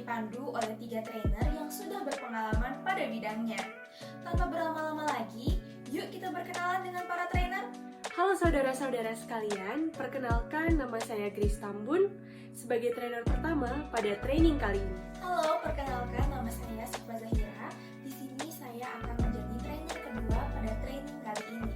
dipandu oleh 3 trainer yang sudah berpengalaman pada bidangnya. Tanpa berlama-lama lagi, yuk kita berkenalan dengan para trainer. Halo saudara-saudara sekalian, perkenalkan nama saya Grace Tambun sebagai trainer pertama pada training kali ini. Halo, perkenalkan nama saya Syifa Zahira. Di sini saya akan menjadi trainer kedua pada training kali ini.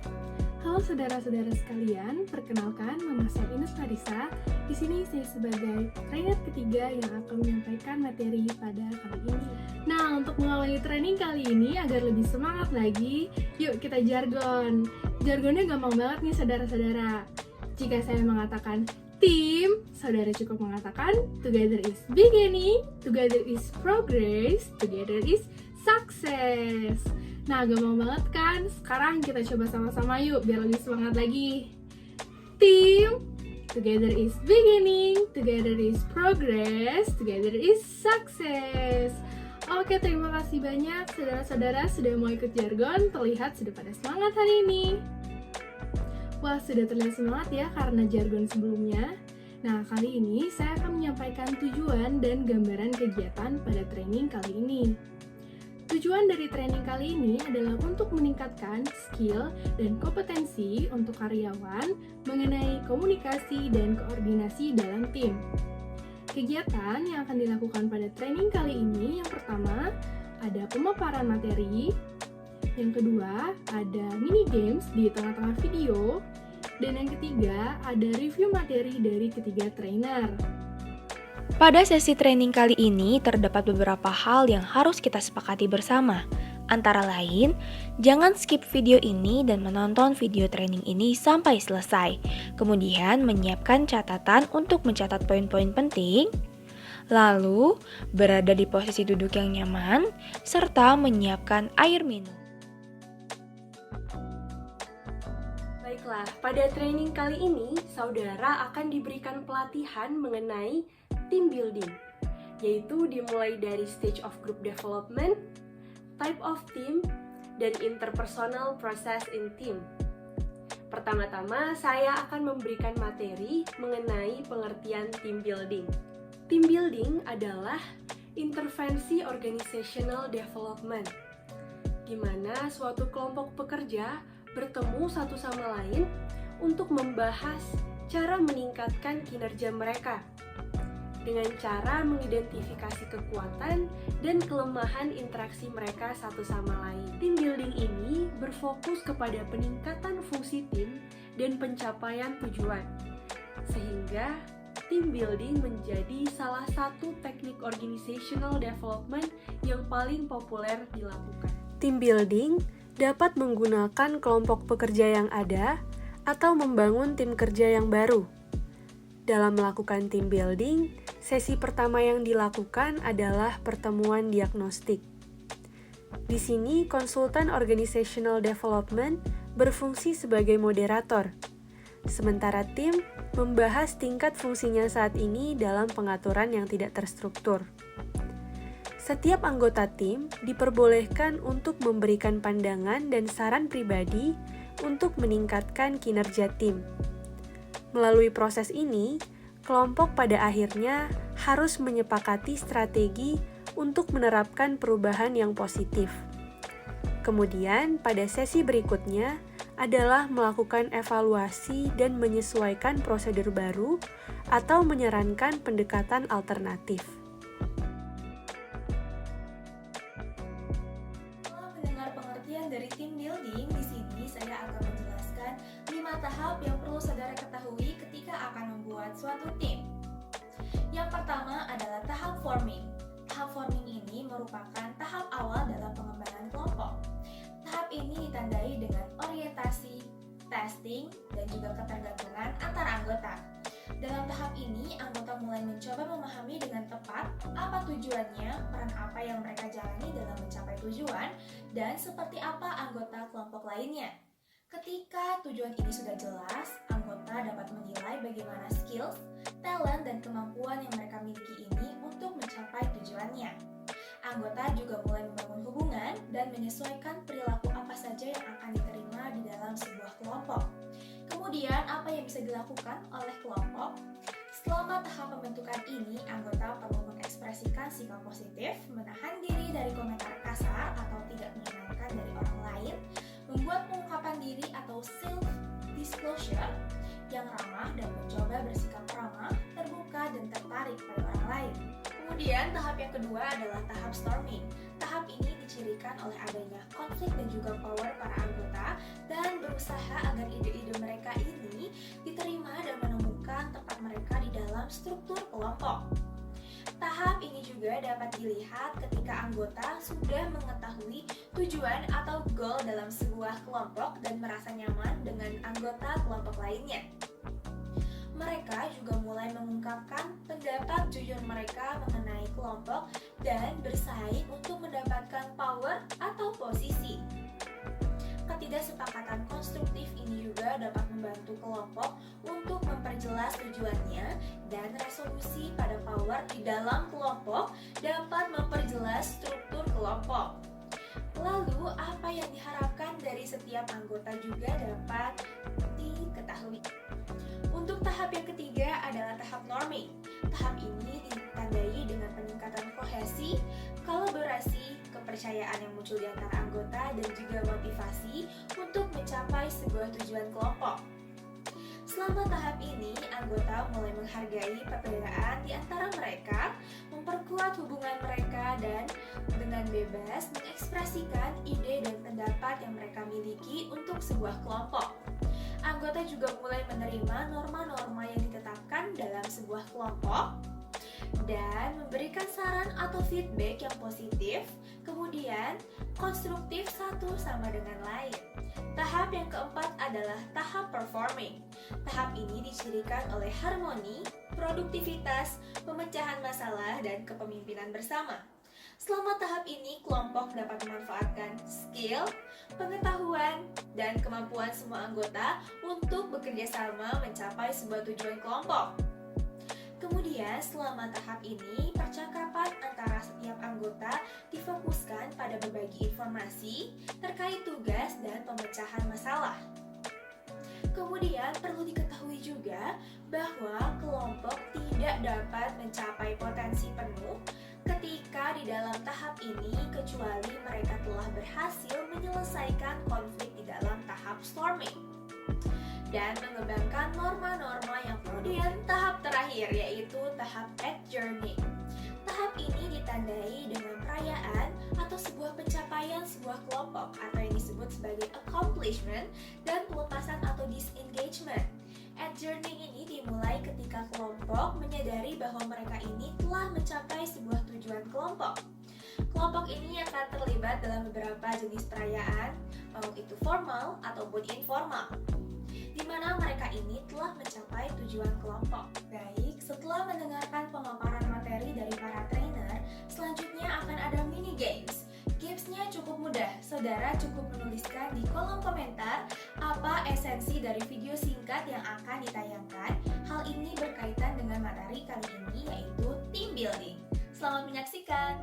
Halo saudara-saudara sekalian, perkenalkan nama saya Ines Marisa. Di sini saya sebagai trainer ketiga yang akan menyampaikan materi pada kali ini. Nah, untuk mengawali training kali ini agar lebih semangat lagi, yuk kita jargon. Jargonnya gampang banget nih saudara-saudara. Jika saya mengatakan tim, saudara cukup mengatakan together is beginning, together is progress, together is success. Nah, gampang banget kan? Sekarang kita coba sama-sama yuk biar lebih semangat lagi. Tim, together is beginning, together is progress, together is success. Oke, terima kasih banyak saudara-saudara sudah mau ikut jargon. Terlihat sudah pada semangat hari ini. Wah, sudah terlihat semangat ya karena jargon sebelumnya. Nah, kali ini saya akan menyampaikan tujuan dan gambaran kegiatan pada training kali ini. Tujuan dari training kali ini adalah untuk meningkatkan skill dan kompetensi untuk karyawan mengenai komunikasi dan koordinasi dalam tim. Kegiatan yang akan dilakukan pada training kali ini, yang pertama ada pemaparan materi, yang kedua ada mini games di tengah-tengah video, dan yang ketiga ada review materi dari ketiga trainer. Pada sesi training kali ini terdapat beberapa hal yang harus kita sepakati bersama. Antara lain, jangan skip video ini dan menonton video training ini sampai selesai. Kemudian menyiapkan catatan untuk mencatat poin-poin penting. Lalu, berada di posisi duduk yang nyaman, serta menyiapkan air minum. Baiklah, pada training kali ini, saudara akan diberikan pelatihan mengenai team building, yaitu dimulai dari stage of group development, type of team, dan interpersonal process in team. Pertama-tama, saya akan memberikan materi mengenai pengertian team building. Team building adalah intervensi organizational development, di mana suatu kelompok pekerja bertemu satu sama lain untuk membahas cara meningkatkan kinerja mereka dengan cara mengidentifikasi kekuatan dan kelemahan interaksi mereka satu sama lain. Team building ini berfokus kepada peningkatan fungsi tim dan pencapaian tujuan, sehingga team building menjadi salah satu teknik organizational development yang paling populer dilakukan. Team building dapat menggunakan kelompok pekerja yang ada atau membangun tim kerja yang baru. Dalam melakukan team building, sesi pertama yang dilakukan adalah pertemuan diagnostik. Di sini, konsultan organizational development berfungsi sebagai moderator, sementara tim membahas tingkat fungsinya saat ini dalam pengaturan yang tidak terstruktur. Setiap anggota tim diperbolehkan untuk memberikan pandangan dan saran pribadi untuk meningkatkan kinerja tim. Melalui proses ini, kelompok pada akhirnya harus menyepakati strategi untuk menerapkan perubahan yang positif. Kemudian, pada sesi berikutnya adalah melakukan evaluasi dan menyesuaikan prosedur baru atau menyarankan pendekatan alternatif. Setelah mendengar pengertian dari team building, di sini saya akan menjelaskan 5 tahap yang perlu saudara ketahui ketika akan membuat suatu tim. Yang pertama adalah tahap forming. Tahap forming ini merupakan tahap awal dalam pengembangan kelompok. Tahap ini ditandai dengan orientasi, testing, dan juga ketergantungan antar anggota. Dalam tahap ini, anggota mulai mencoba memahami dengan tepat apa tujuannya, peran apa yang mereka jalani dalam mencapai tujuan, dan seperti apa anggota kelompok lainnya. Ketika tujuan ini sudah jelas, anggota dapat menilai bagaimana skills, talent, dan kemampuan yang mereka miliki ini untuk mencapai tujuannya. Anggota juga mulai membangun hubungan dan menyesuaikan perilaku apa saja yang akan diterima di dalam sebuah kelompok. Kemudian, apa yang bisa dilakukan oleh kelompok? Selama tahap pembentukan ini, anggota perlu mengekspresikan sikap positif, menahan diri dari komentar kasar atau tidak menyenangkan dari orang lain, membuat pengungkapan diri atau self-disclosure yang ramah dan mencoba bersikap ramah, terbuka, dan tertarik pada orang lain. Kemudian tahap yang kedua adalah tahap storming. Tahap ini dicirikan oleh adanya konflik dan juga power para anggota dan berusaha agar ide-ide mereka ini diterima dan menemukan tempat mereka di dalam struktur kelompok. Tahap ini juga dapat dilihat ketika anggota sudah mengetahui tujuan atau goal dalam sebuah kelompok dan merasa nyaman dengan anggota kelompok lainnya. Mereka juga mulai mengungkapkan pendapat jujur mereka mengenai kelompok dan bersaing untuk mendapatkan power atau posisi. Ketidaksepakatan konstruktif ini juga dapat membantu kelompok untuk memperjelas tujuannya dan resolusi pada power di dalam kelompok dapat memperjelas struktur kelompok. Lalu, apa yang diharapkan dari setiap anggota juga dapat diketahui. Untuk tahap yang ketiga adalah tahap norming. Tahap ini ditandai dengan peningkatan kohesi, kolaborasi, kepercayaan yang muncul di antara anggota, dan juga motivasi untuk mencapai sebuah tujuan kelompok. Selama tahap ini, anggota mulai menghargai perbedaan di antara mereka, memperkuat hubungan mereka, dan dengan bebas mengekspresikan ide dan pendapat yang mereka miliki untuk sebuah kelompok. Anggota juga mulai menerima norma-norma yang ditetapkan dalam sebuah kelompok dan memberikan saran atau feedback yang positif, kemudian konstruktif satu sama dengan lain. Tahap yang keempat adalah tahap performing. Tahap ini dicirikan oleh harmoni, produktivitas, pemecahan masalah, dan kepemimpinan bersama. Selama tahap ini, kelompok dapat memanfaatkan skill, pengetahuan, dan kemampuan semua anggota untuk bekerja sama mencapai sebuah tujuan kelompok. Kemudian, selama tahap ini, percakapan antara setiap anggota difokuskan pada berbagi informasi terkait tugas dan pemecahan masalah. Kemudian, perlu diketahui juga bahwa kelompok tidak dapat mencapai potensi penuh ketika di dalam tahap ini kecuali mereka telah berhasil menyelesaikan konflik di dalam tahap storming dan mengembangkan norma-norma yang kemudian tahap terakhir yaitu tahap adjourning. Tahap ini ditandai dengan perayaan atau sebuah pencapaian sebuah kelompok atau yang disebut sebagai accomplishment dan pelepasan atau disengagement. Adjourning ini dimulai ketika kelompok menyadari bahwa mereka ini telah mencapai sebuah tujuan kelompok. Kelompok ini akan terlibat dalam beberapa jenis perayaan, mau itu formal ataupun informal, di mana mereka ini telah mencapai tujuan kelompok. Baik, setelah mendengarkan pemaparan materi dari para trainer, selanjutnya akan ada mini games. Gamesnya cukup mudah, saudara cukup menuliskan di kolom komentar apa esensi dari video singkat yang akan ditayangkan. Hal ini berkaitan dengan materi kali ini yaitu team building. Selamat menyaksikan!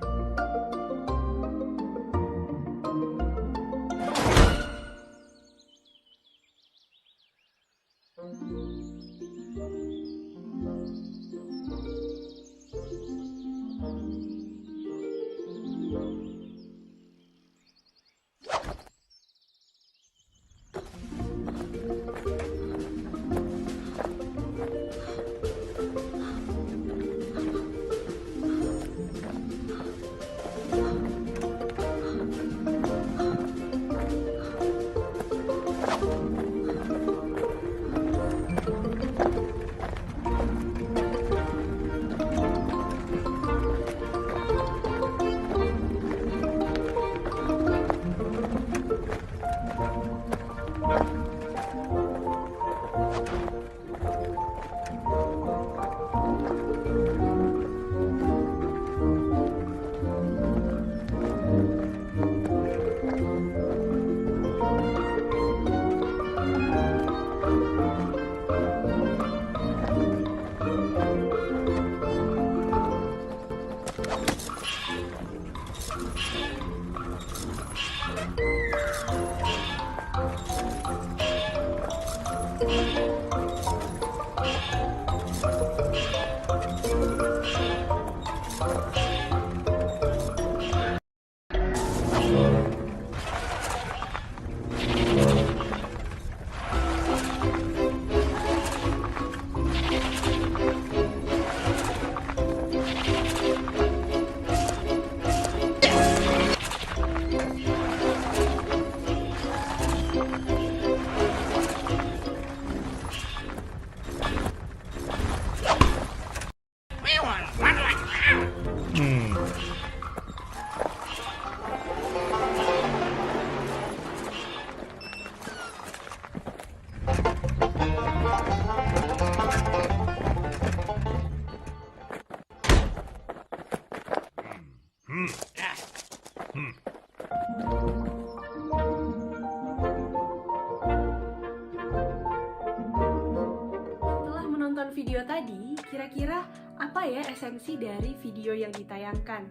Setelah menonton video tadi, kira-kira apa ya esensi dari video yang ditayangkan?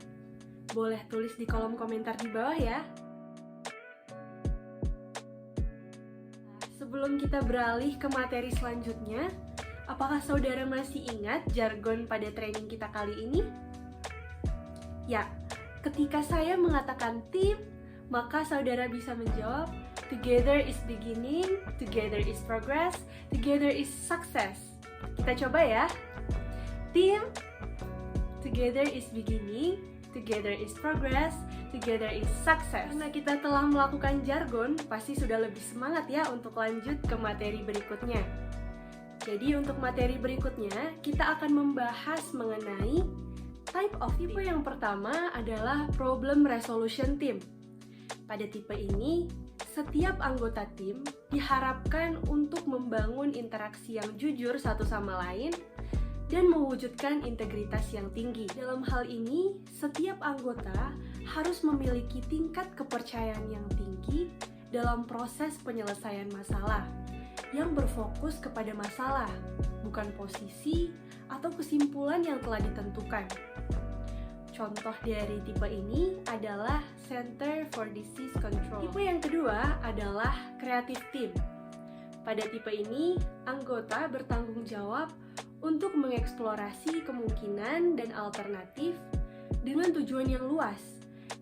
Boleh tulis di kolom komentar di bawah ya. Sebelum kita beralih ke materi selanjutnya, apakah saudara masih ingat jargon pada training kita kali ini? Ya, ketika saya mengatakan tim, maka saudara bisa menjawab together is beginning, together is progress, together is success. Kita coba ya. Tim, together is beginning, together is progress, together is success. Karena kita telah melakukan jargon, pasti sudah lebih semangat ya untuk lanjut ke materi berikutnya. Jadi untuk materi berikutnya, kita akan membahas mengenai type of team. Tipe yang pertama adalah problem resolution team. Pada tipe ini, setiap anggota tim diharapkan untuk membangun interaksi yang jujur satu sama lain dan mewujudkan integritas yang tinggi. Dalam hal ini, setiap anggota harus memiliki tingkat kepercayaan yang tinggi dalam proses penyelesaian masalah yang berfokus kepada masalah, bukan posisi atau kesimpulan yang telah ditentukan. Contoh dari tipe ini adalah Center for Disease Control. Tipe yang kedua adalah Creative Team. Pada tipe ini, anggota bertanggung jawab untuk mengeksplorasi kemungkinan dan alternatif dengan tujuan yang luas,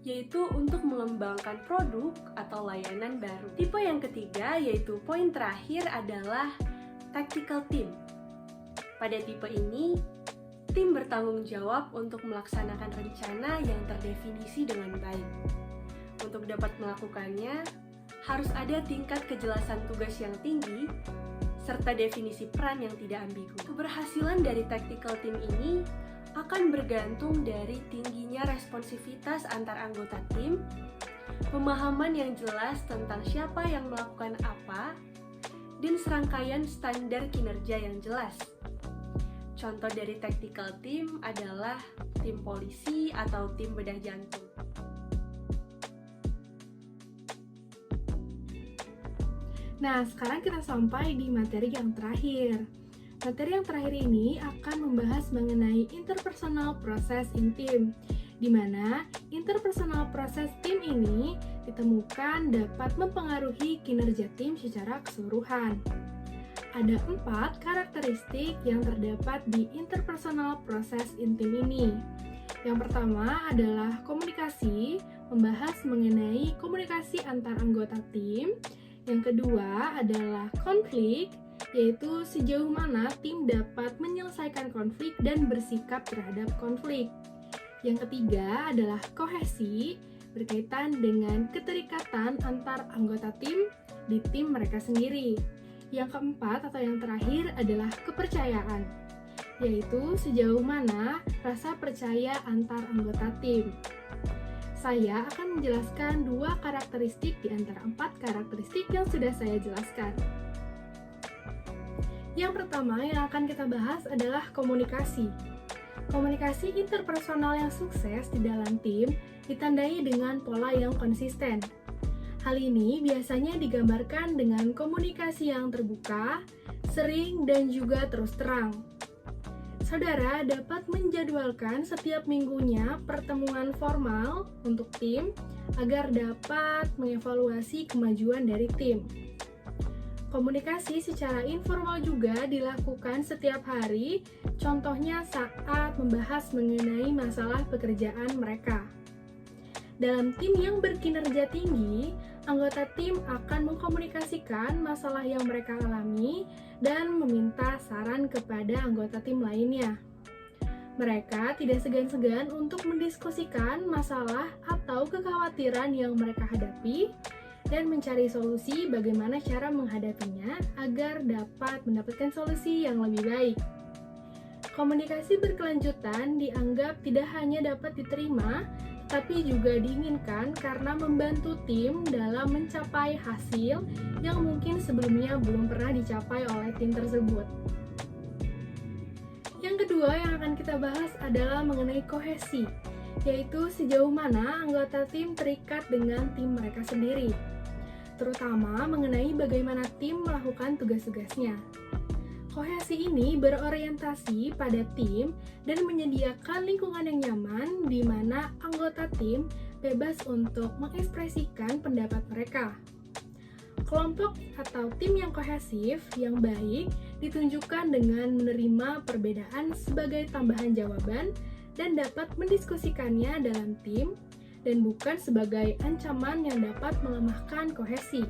yaitu untuk mengembangkan produk atau layanan baru. Tipe yang ketiga, yaitu poin terakhir, adalah Tactical Team. Pada tipe ini, tim bertanggung jawab untuk melaksanakan rencana yang terdefinisi dengan baik. Untuk dapat melakukannya, harus ada tingkat kejelasan tugas yang tinggi, serta definisi peran yang tidak ambigu. Keberhasilan dari tactical team ini akan bergantung dari tingginya responsivitas antar anggota tim, pemahaman yang jelas tentang siapa yang melakukan apa, dan serangkaian standar kinerja yang jelas. Contoh dari tactical team adalah tim polisi atau tim bedah jantung. Nah, sekarang kita sampai di materi yang terakhir. Materi yang terakhir ini akan membahas mengenai interpersonal process in team, di mana interpersonal process tim ini ditemukan dapat mempengaruhi kinerja tim secara keseluruhan. Ada 4 karakteristik yang terdapat di interpersonal process in team ini. Yang pertama adalah komunikasi, membahas mengenai komunikasi antar anggota tim. Yang kedua adalah konflik, yaitu sejauh mana tim dapat menyelesaikan konflik dan bersikap terhadap konflik. Yang ketiga adalah kohesi, berkaitan dengan keterikatan antar anggota tim di tim mereka sendiri. Yang keempat atau yang terakhir adalah kepercayaan, yaitu sejauh mana rasa percaya antar anggota tim. Saya akan menjelaskan 2 karakteristik di antara 4 karakteristik yang sudah saya jelaskan. Yang pertama yang akan kita bahas adalah komunikasi. Komunikasi interpersonal yang sukses di dalam tim ditandai dengan pola yang konsisten. Hal ini biasanya digambarkan dengan komunikasi yang terbuka, sering, dan juga terus terang. Saudara dapat menjadwalkan setiap minggunya pertemuan formal untuk tim agar dapat mengevaluasi kemajuan dari tim. Komunikasi secara informal juga dilakukan setiap hari, contohnya saat membahas mengenai masalah pekerjaan mereka. Dalam tim yang berkinerja tinggi, anggota tim akan mengkomunikasikan masalah yang mereka alami dan meminta saran kepada anggota tim lainnya. Mereka tidak segan-segan untuk mendiskusikan masalah atau kekhawatiran yang mereka hadapi dan mencari solusi bagaimana cara menghadapinya agar dapat mendapatkan solusi yang lebih baik. Komunikasi berkelanjutan dianggap tidak hanya dapat diterima, tapi juga diinginkan karena membantu tim dalam mencapai hasil yang mungkin sebelumnya belum pernah dicapai oleh tim tersebut. Yang kedua yang akan kita bahas adalah mengenai kohesi, yaitu sejauh mana anggota tim terikat dengan tim mereka sendiri, terutama mengenai bagaimana tim melakukan tugas-tugasnya. Kohesi ini berorientasi pada tim dan menyediakan lingkungan yang nyaman di mana anggota tim bebas untuk mengekspresikan pendapat mereka. Kelompok atau tim yang kohesif yang baik ditunjukkan dengan menerima perbedaan sebagai tambahan jawaban dan dapat mendiskusikannya dalam tim dan bukan sebagai ancaman yang dapat melemahkan kohesi.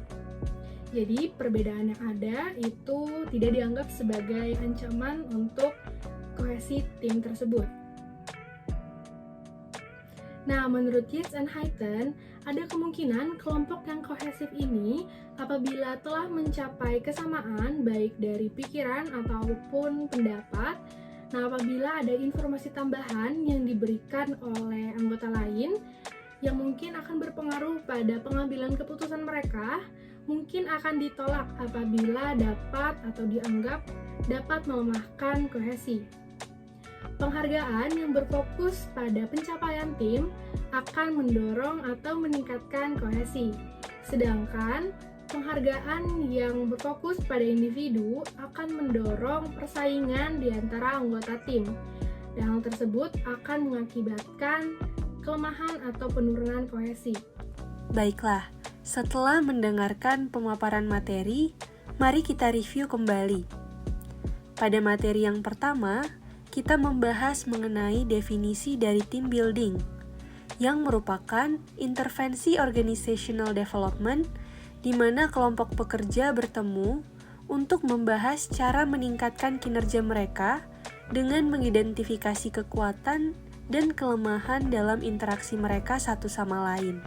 Jadi perbedaan yang ada itu tidak dianggap sebagai ancaman untuk kohesi tim tersebut. Nah, menurut Yates and Hayton, ada kemungkinan kelompok yang kohesif ini apabila telah mencapai kesamaan baik dari pikiran ataupun pendapat. Nah, apabila ada informasi tambahan yang diberikan oleh anggota lain yang mungkin akan berpengaruh pada pengambilan keputusan mereka, mungkin akan ditolak apabila dapat atau dianggap dapat melemahkan kohesi. Penghargaan yang berfokus pada pencapaian tim akan mendorong atau meningkatkan kohesi. Sedangkan penghargaan yang berfokus pada individu akan mendorong persaingan di antara anggota tim. Dan hal tersebut akan mengakibatkan kelemahan atau penurunan kohesi. Baiklah, setelah mendengarkan pemaparan materi, mari kita review kembali. Pada materi yang pertama, kita membahas mengenai definisi dari team building, yang merupakan intervensi organizational development di mana kelompok pekerja bertemu untuk membahas cara meningkatkan kinerja mereka dengan mengidentifikasi kekuatan dan kelemahan dalam interaksi mereka satu sama lain.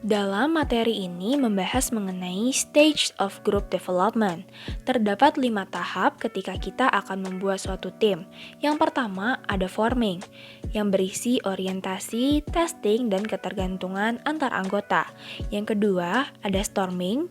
Dalam materi ini membahas mengenai stage of group development. Terdapat 5 tahap ketika kita akan membuat suatu tim. Yang pertama ada forming, yang berisi orientasi, testing, dan ketergantungan antar anggota. Yang kedua ada storming,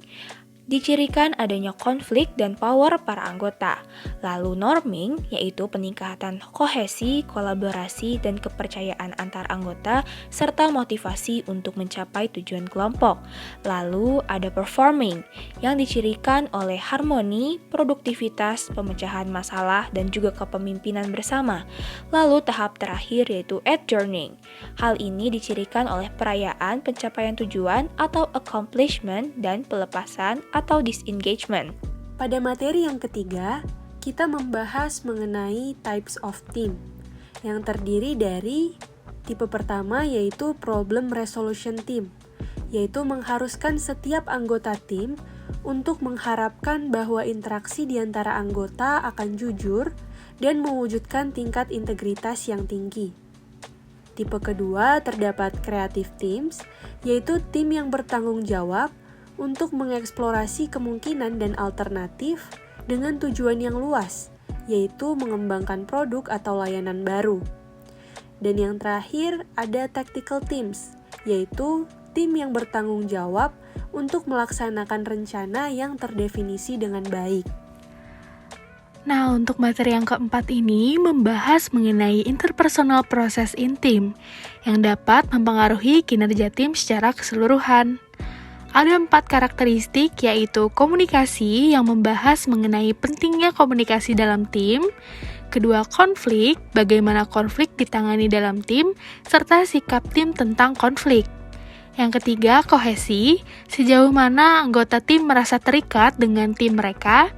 dicirikan adanya konflik dan power para anggota. Lalu norming, yaitu peningkatan kohesi, kolaborasi, dan kepercayaan antar anggota, serta motivasi untuk mencapai tujuan kelompok. Lalu ada performing, yang dicirikan oleh harmoni, produktivitas, pemecahan masalah, dan juga kepemimpinan bersama. Lalu tahap terakhir yaitu adjourning. Hal ini dicirikan oleh perayaan pencapaian tujuan atau accomplishment dan pelepasan atau disengagement. Pada materi yang ketiga, kita membahas mengenai types of team, yang terdiri dari tipe pertama yaitu problem resolution team, yaitu mengharuskan setiap anggota tim untuk mengharapkan bahwa interaksi di antara anggota akan jujur dan mewujudkan tingkat integritas yang tinggi. Tipe kedua terdapat creative teams, yaitu tim yang bertanggung jawab untuk mengeksplorasi kemungkinan dan alternatif dengan tujuan yang luas, yaitu mengembangkan produk atau layanan baru. Dan yang terakhir ada tactical teams, yaitu tim yang bertanggung jawab untuk melaksanakan rencana yang terdefinisi dengan baik. Nah, untuk materi yang keempat ini membahas mengenai interpersonal process in team yang dapat mempengaruhi kinerja tim secara keseluruhan. Ada 4 karakteristik, yaitu komunikasi yang membahas mengenai pentingnya komunikasi dalam tim, kedua konflik, bagaimana konflik ditangani dalam tim, serta sikap tim tentang konflik. Yang ketiga, kohesi, sejauh mana anggota tim merasa terikat dengan tim mereka.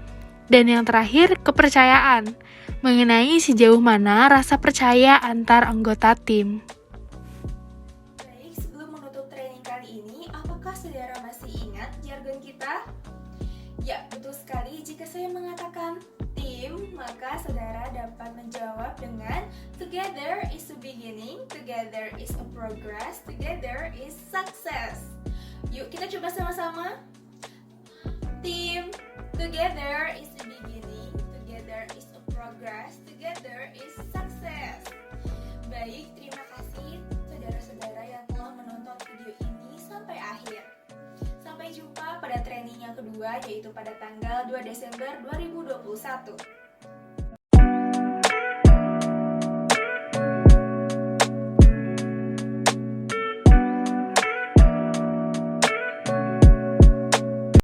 Dan yang terakhir, kepercayaan, mengenai sejauh mana rasa percaya antar anggota tim. Baik, sebelum kali ini, apakah saudara masih ingat jargon kita? Ya, betul sekali. Jika saya mengatakan tim, maka saudara dapat menjawab dengan together is a beginning, together is a progress, together is success. Yuk, kita coba sama-sama. Tim, together is a beginning, together is a progress, together is success. Baik, terima kasih saudara-saudara yang telah menonton video ini sampai akhir. Sampai jumpa pada training yang kedua, yaitu pada tanggal 2 Desember 2021.